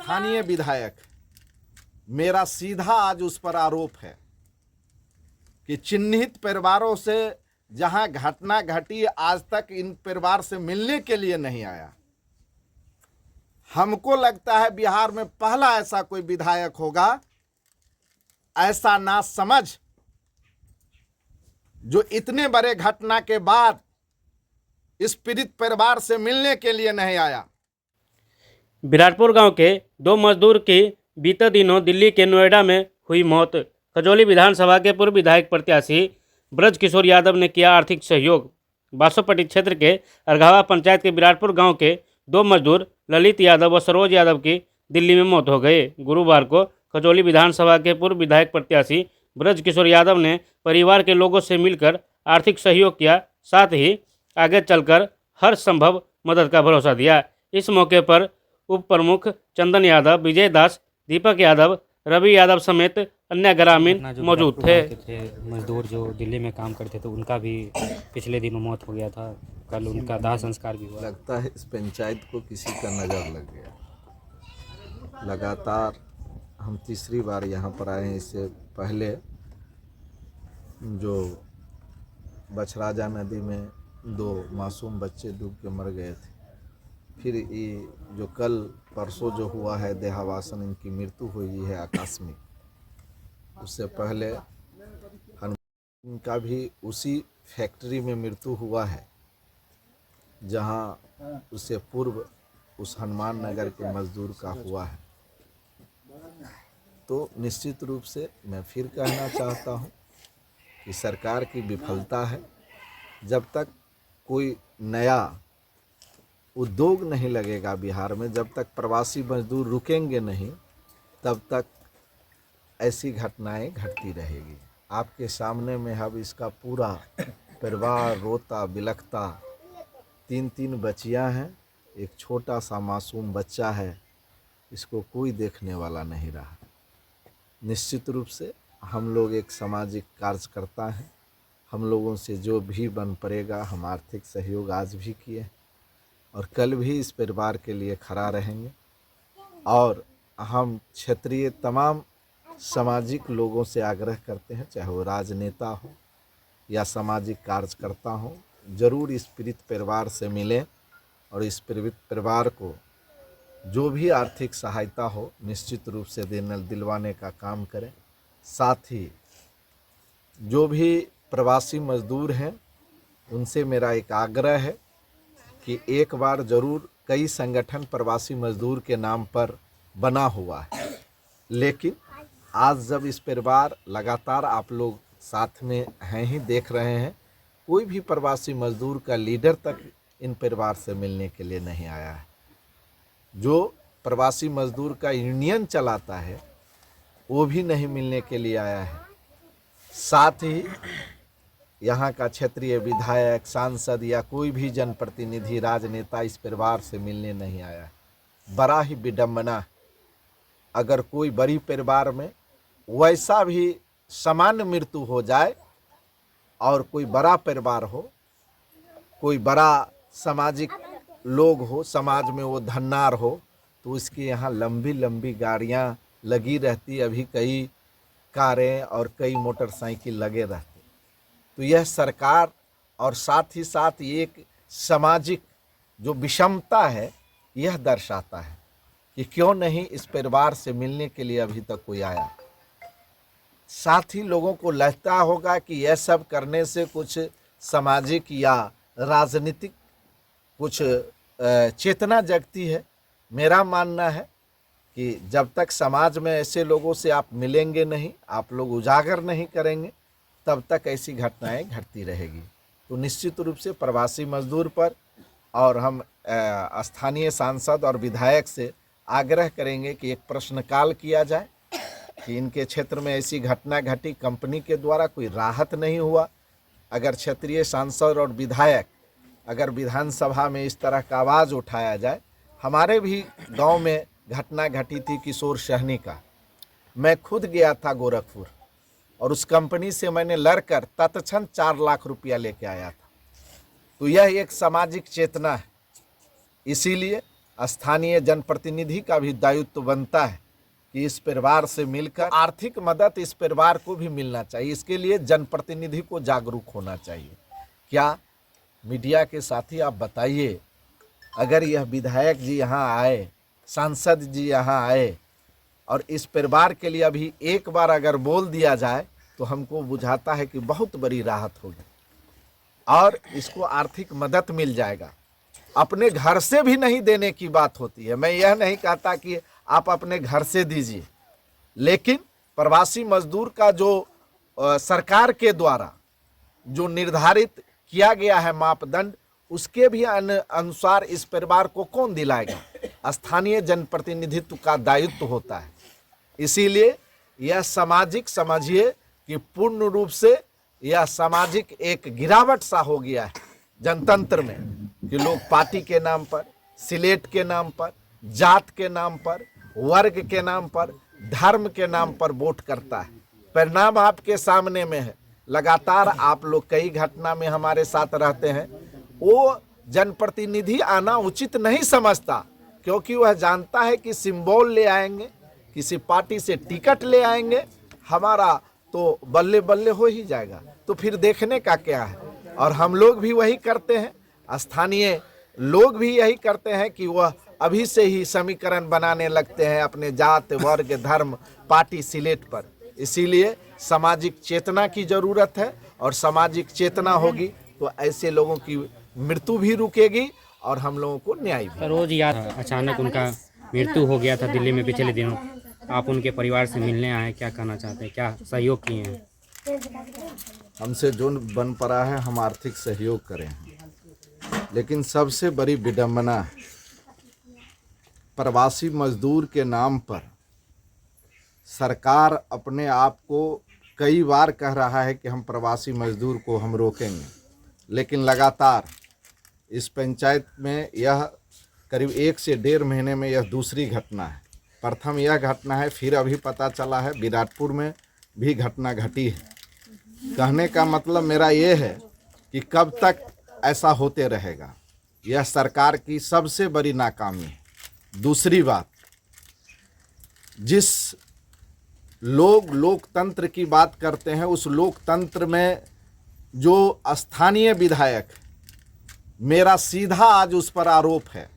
स्थानीय विधायक, मेरा सीधा आज उस पर आरोप है कि चिन्हित परिवारों से जहां घटना घटी आज तक इन परिवार से मिलने के लिए नहीं आया। हमको लगता है बिहार में पहला ऐसा कोई विधायक होगा, ऐसा ना समझ, जो इतने बड़े घटना के बाद इस पीड़ित परिवार से मिलने के लिए नहीं आया। बिरारपुर गांव के 2 मजदूर की बीते दिनों दिल्ली के नोएडा में हुई मौत। खजौली विधानसभा के पूर्व विधायक प्रत्याशी ब्रज किशोर यादव ने किया आर्थिक सहयोग। बासोपट्टी क्षेत्र के अरघावा पंचायत के बिरारपुर गांव के 2 मजदूर ललित यादव व सरोज यादव की दिल्ली में मौत हो गई। गुरुवार को खजौली विधानसभा के पूर्व विधायक प्रत्याशी ब्रज किशोर यादव ने परिवार के लोगों से मिलकर आर्थिक सहयोग किया, साथ ही आगे चलकर हर संभव मदद का भरोसा दिया। इस मौके पर उप प्रमुख चंदन यादव, विजय दास, दीपक यादव, रवि यादव समेत अन्य ग्रामीण मौजूद थे। मजदूर जो दिल्ली में काम करते थे उनका भी पिछले दिनों मौत हो गया था। कल उनका दाह संस्कार भी हुआ। लगता है इस पंचायत को किसी का नज़र लग गया। लगातार हम तीसरी बार यहाँ पर आए हैं। इससे पहले जो बछराजा नदी में 2 मासूम बच्चे डूब के मर गए थे, फिर ये जो कल परसों जो हुआ है देहावासन, इनकी मृत्यु हुई है आकस्मिक। उससे पहले इनका भी उसी फैक्ट्री में मृत्यु हुआ है जहां उससे पूर्व उस हनुमान नगर के मजदूर का हुआ है। तो निश्चित रूप से मैं फिर कहना चाहता हूं कि सरकार की विफलता है। जब तक कोई नया उद्योग नहीं लगेगा बिहार में, जब तक प्रवासी मजदूर रुकेंगे नहीं, तब तक ऐसी घटनाएं घटती रहेगी। आपके सामने में अब इसका पूरा परिवार रोता बिलखता, 3 बच्चियां हैं, एक छोटा सा मासूम बच्चा है, इसको कोई देखने वाला नहीं रहा। निश्चित रूप से हम लोग एक सामाजिक कार्यकर्ता हैं। हम लोगों से जो भी बन पड़ेगा, हम आर्थिक सहयोग आज भी किए और कल भी इस परिवार के लिए खड़ा रहेंगे। और हम क्षेत्रीय तमाम सामाजिक लोगों से आग्रह करते हैं, चाहे वो राजनेता हो या सामाजिक कार्यकर्ता हो, ज़रूर इस पीड़ित परिवार से मिलें और इस पीड़ित परिवार को जो भी आर्थिक सहायता हो निश्चित रूप से दिलवाने का काम करें। साथ ही जो भी प्रवासी मजदूर हैं उनसे मेरा एक आग्रह है कि एक बार ज़रूर, कई संगठन प्रवासी मजदूर के नाम पर बना हुआ है, लेकिन आज जब इस परिवार लगातार आप लोग साथ में हैं ही देख रहे हैं, कोई भी प्रवासी मजदूर का लीडर तक इन परिवार से मिलने के लिए नहीं आया है। जो प्रवासी मजदूर का यूनियन चलाता है वो भी नहीं मिलने के लिए आया है। साथ ही यहाँ का क्षेत्रीय विधायक, सांसद या कोई भी जनप्रतिनिधि, राजनेता इस परिवार से मिलने नहीं आया है। बड़ा ही विडम्बना है। अगर कोई बड़ी परिवार में वैसा भी सामान्य मृत्यु हो जाए और कोई बड़ा परिवार हो, कोई बड़ा सामाजिक लोग हो, समाज में वो धन्नार हो, तो उसके यहाँ लंबी लंबी गाड़ियाँ लगी रहती, अभी कई कारें और कई मोटरसाइकिल लगे रहते। तो यह सरकार और साथ ही साथ एक सामाजिक जो विषमता है यह दर्शाता है कि क्यों नहीं इस परिवार से मिलने के लिए अभी तक कोई आया। साथ ही लोगों को लगता होगा कि यह सब करने से कुछ सामाजिक या राजनीतिक कुछ चेतना जगती है। मेरा मानना है कि जब तक समाज में ऐसे लोगों से आप मिलेंगे नहीं, आप लोग उजागर नहीं करेंगे, तब तक ऐसी घटनाएं घटती रहेगी। तो निश्चित रूप से प्रवासी मजदूर पर और हम स्थानीय सांसद और विधायक से आग्रह करेंगे कि एक प्रश्नकाल किया जाए कि इनके क्षेत्र में ऐसी घटना घटी, कंपनी के द्वारा कोई राहत नहीं हुआ। अगर क्षेत्रीय सांसद और विधायक अगर विधानसभा में इस तरह का आवाज़ उठाया जाए। हमारे भी गांव में घटना घटी थी किशोर सहनी का। मैं खुद गया था गोरखपुर और उस कंपनी से मैंने लड़कर तत्क्षण 4 लाख रुपया लेके आया था। तो यह एक सामाजिक चेतना है। इसीलिए स्थानीय जनप्रतिनिधि का भी दायित्व बनता है कि इस परिवार से मिलकर आर्थिक मदद इस परिवार को भी मिलना चाहिए। इसके लिए जनप्रतिनिधि को जागरूक होना चाहिए। क्या मीडिया के साथी आप बताइए, अगर यह विधायक जी यहाँ आए, सांसद जी यहाँ आए और इस परिवार के लिए अभी एक बार अगर बोल दिया जाए तो हमको बुझाता है कि बहुत बड़ी राहत होगी और इसको आर्थिक मदद मिल जाएगा। अपने घर से भी नहीं देने की बात होती है। मैं यह नहीं कहता कि आप अपने घर से दीजिए, लेकिन प्रवासी मजदूर का जो सरकार के द्वारा जो निर्धारित किया गया है मापदंड, उसके भी अनुसार इस परिवार को कौन दिलाएगा? स्थानीय जनप्रतिनिधित्व का दायित्व होता है। इसीलिए यह सामाजिक समझिए कि पूर्ण रूप से यह सामाजिक एक गिरावट सा हो गया है जनतंत्र में, कि लोग पार्टी के नाम पर, सिलेट के नाम पर, जात के नाम पर, वर्ग के नाम पर, धर्म के नाम पर वोट करता है। परिणाम आपके सामने में है। लगातार आप लोग कई घटना में हमारे साथ रहते हैं। वो जनप्रतिनिधि आना उचित नहीं समझता, क्योंकि वह जानता है कि सिंबल ले आएंगे, किसी पार्टी से टिकट ले आएंगे, हमारा तो बल्ले बल्ले हो ही जाएगा। तो फिर देखने का क्या है? और हम लोग भी वही करते हैं, स्थानीय लोग भी यही करते हैं कि वह अभी से ही समीकरण बनाने लगते हैं अपने जात, वर्ग, धर्म, पार्टी, सिलेट पर। इसीलिए सामाजिक चेतना की ज़रूरत है, और सामाजिक चेतना होगी तो ऐसे लोगों की मृत्यु भी रुकेगी और हम लोगों को न्याय भी। रोज याद अचानक उनका मृत्यु हो गया था दिल्ली में पिछले दिनों। आप उनके परिवार से मिलने आए, क्या कहना चाहते हैं, क्या सहयोग किए हैं? हमसे जो बन पड़ा है हम आर्थिक सहयोग करें हैं, लेकिन सबसे बड़ी विडंबना है प्रवासी मजदूर के नाम पर सरकार अपने आप को कई बार कह रहा है कि हम प्रवासी मजदूर को हम रोकेंगे, लेकिन लगातार इस पंचायत में यह करीब 1 से 1.5 महीने में यह दूसरी घटना है। प्रथम यह घटना है, फिर अभी पता चला है विराटपुर में भी घटना घटी है। कहने का मतलब मेरा ये है कि कब तक ऐसा होते रहेगा, यह सरकार की सबसे बड़ी नाकामी है। दूसरी बात, जिस लोग लोकतंत्र की बात करते हैं, उस लोकतंत्र में जो स्थानीय विधायक, मेरा सीधा आज उस पर आरोप है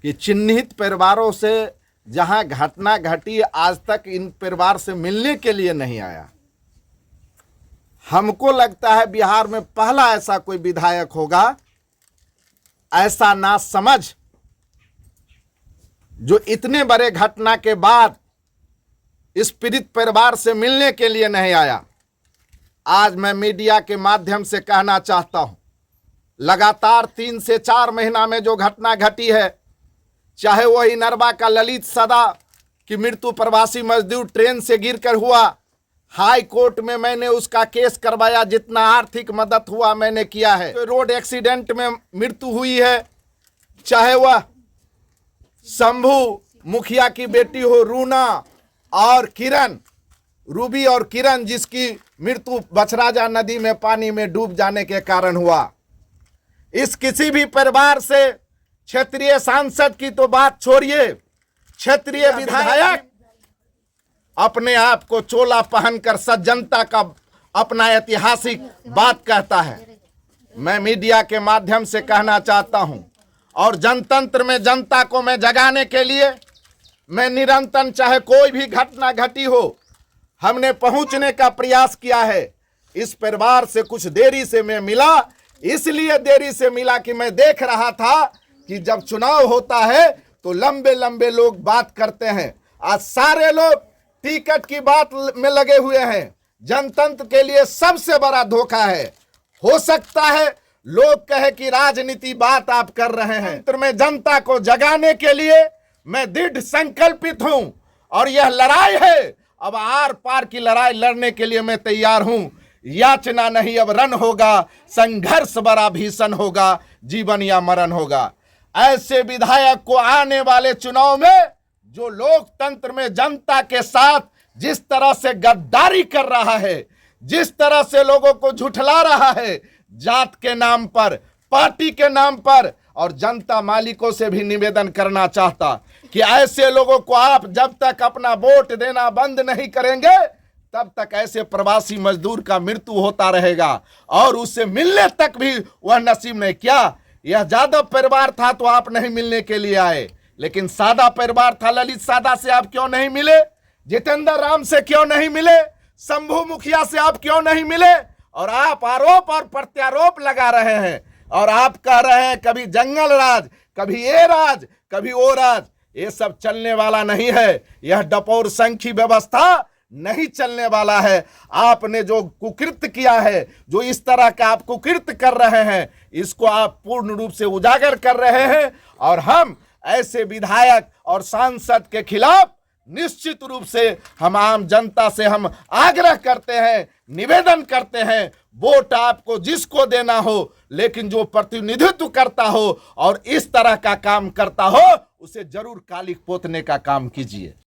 कि चिन्हित परिवारों से जहां घटना घटी, आज तक इन परिवार से मिलने के लिए नहीं आया। हमको लगता है बिहार में पहला ऐसा कोई विधायक होगा, ऐसा ना समझ, जो इतने बड़े घटना के बाद इस पीड़ित परिवार से मिलने के लिए नहीं आया। आज मैं मीडिया के माध्यम से कहना चाहता हूं, लगातार 3 से 4 महीना में जो घटना घटी है, चाहे वो इनरवा का ललित सदा की मृत्यु प्रवासी मजदूर ट्रेन से गिरकर हुआ, हाई कोर्ट में मैंने उसका केस करवाया, जितना आर्थिक मदद हुआ मैंने किया है। तो रोड एक्सीडेंट में मृत्यु हुई है, चाहे वह शंभू मुखिया की बेटी हो रूना और किरण, रूबी और किरण, जिसकी मृत्यु बछराजा नदी में पानी में डूब जाने के कारण हुआ। इस किसी भी परिवार से क्षेत्रीय सांसद की तो बात छोड़िए, क्षेत्रीय विधायक अपने आप को चोला पहनकर सज्जनता का अपना ऐतिहासिक बात कहता है। मैं मीडिया के माध्यम से कहना चाहता हूं, और जनतंत्र में जनता को मैं जगाने के लिए मैं निरंतर, चाहे कोई भी घटना घटी हो, हमने पहुंचने का प्रयास किया है। इस परिवार से कुछ देरी से मैं मिला, इसलिए देरी से मिला कि मैं देख रहा था कि जब चुनाव होता है तो लंबे लंबे लोग बात करते हैं। आज सारे लोग टिकट की बात में लगे हुए हैं। जनतंत्र के लिए सबसे बड़ा धोखा है। हो सकता है लोग कहे कि राजनीति बात आप कर रहे हैं, तो मैं जनता को जगाने के लिए मैं दृढ़ संकल्पित हूं, और यह लड़ाई है, अब आर पार की लड़ाई लड़ने के लिए मैं तैयार हूं। याचना नहीं, अब रण होगा, संघर्ष बड़ा भीषण होगा, जीवन या मरण होगा। ऐसे विधायक को आने वाले चुनाव में, जो लोकतंत्र में जनता के साथ जिस तरह से गद्दारी कर रहा है, जिस तरह से लोगों को झुठला रहा है, जात के नाम पर, पार्टी के नाम पर, और जनता मालिकों से भी निवेदन करना चाहता कि ऐसे लोगों को आप जब तक अपना वोट देना बंद नहीं करेंगे तब तक ऐसे प्रवासी मजदूर का मृत्यु होता रहेगा और उससे मिलने तक भी वह नसीब नहीं। क्या यह यादव परिवार था तो आप नहीं मिलने के लिए आए, लेकिन सादा परिवार था, ललित सादा से आप क्यों नहीं मिले? जितेंद्र राम से क्यों नहीं मिले? शंभू मुखिया से आप क्यों नहीं मिले? और आप आरोप और प्रत्यारोप लगा रहे हैं और आप कह रहे हैं कभी जंगल राज, कभी ये राज, कभी वो राज। ये सब चलने वाला नहीं है। यह डपोर संघी व्यवस्था नहीं चलने वाला है। आपने जो कुकृत्य किया है, जो इस तरह का आप कुकृत्य कर रहे हैं, इसको आप पूर्ण रूप से उजागर कर रहे हैं और हम ऐसे विधायक और सांसद के खिलाफ निश्चित रूप से हम आम जनता से हम आग्रह करते हैं, निवेदन करते हैं, वोट आपको जिसको देना हो, लेकिन जो प्रतिनिधित्व करता हो और इस तरह का काम करता हो उसे जरूर कालिक पोतने का काम कीजिए।